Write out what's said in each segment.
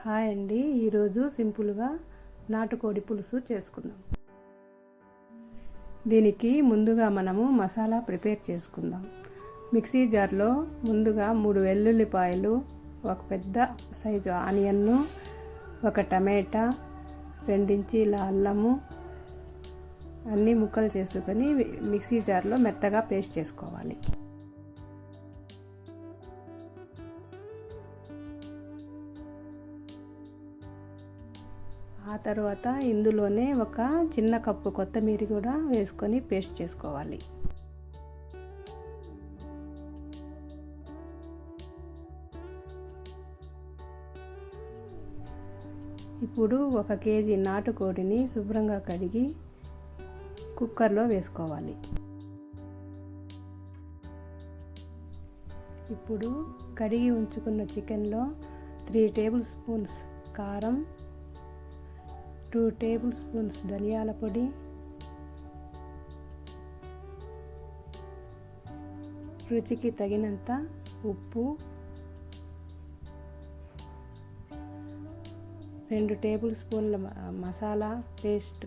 Hi అండి, ఈరోజు సింపుల్గా నాటుకోడి పులుసు చేసుకుందాం. దీనికి ముందుగా మనము మసాలా ప్రిపేర్ చేసుకుందాం. మిక్సీ జార్లో ముందుగా 3 వెల్లుల్లిపాయలు, ఒక పెద్ద సైజు ఆనియన్ను, ఒక టమాటా, 2 ఇంచీల అల్లము అన్నీ ముక్కలు చేసుకొని మిక్సీ జార్లో మెత్తగా పేస్ట్ చేసుకోవాలి. ఆ తర్వాత ఇందులోనే ఒక చిన్న కప్పు కొత్తిమీర కూడా వేసుకొని పేస్ట్ చేసుకోవాలి. ఇప్పుడు 1 కేజీ నాటుకోడిని శుభ్రంగా కడిగి కుక్కర్లో వేసుకోవాలి. ఇప్పుడు కడిగి ఉంచుకున్న చికెన్లో 3 టేబుల్ స్పూన్స్ కారం, 2 టేబుల్ స్పూన్స్ ధనియాల పొడి, రుచికి తగినంత ఉప్పు, 2 టేబుల్ స్పూన్ల మసాలా పేస్ట్,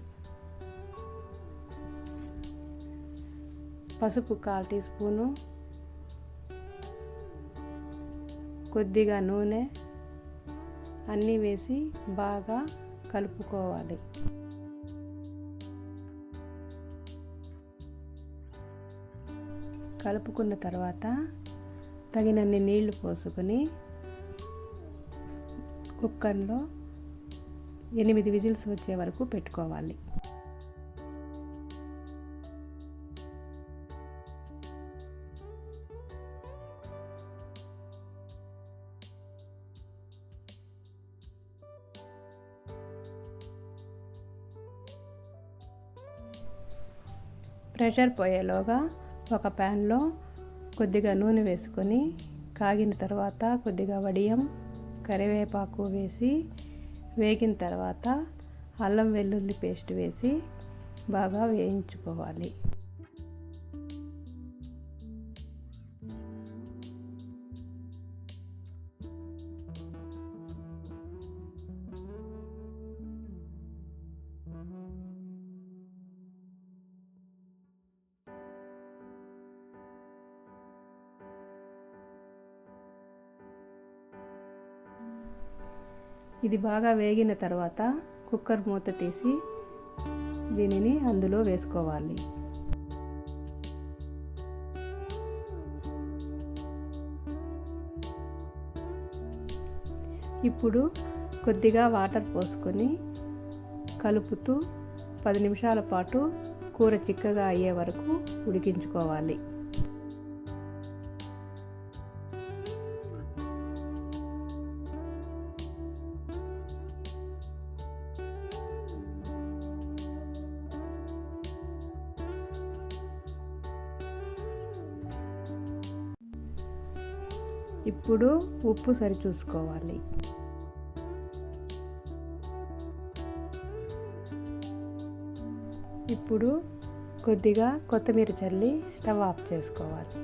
పసుపు 1/4 టీ స్పూను, కొద్దిగా నూనె అన్నీ వేసి బాగా కలుపుకోవాలి. కలుపుకున్న తర్వాత తగినన్ని నీళ్లు పోసుకొని కుక్కర్లో 8 విజిల్స్ వచ్చే వరకు పెట్టుకోవాలి. ప్రెషర్ పోయేలోగా ఒక ప్యాన్లో కొద్దిగా నూనె వేసుకొని కాగిన తర్వాత కొద్దిగా వడియం, కరివేపాకు వేసి వేగిన తర్వాత అల్లం వెల్లుల్లి పేస్ట్ వేసి బాగా వేయించుకోవాలి. ఇది బాగా వేగిన తర్వాత కుక్కర్ మూత తీసి దీనిని అందులో వేసుకోవాలి. ఇప్పుడు కొద్దిగా వాటర్ పోసుకొని కలుపుతూ 10 నిమిషాల పాటు కూర చిక్కగా అయ్యే వరకు ఉడికించుకోవాలి. ఇప్పుడు ఉప్పు సరిచూసుకోవాలి. ఇప్పుడు కొద్దిగా కొత్తిమీర చల్లి స్టవ్ ఆఫ్ చేసుకోవాలి.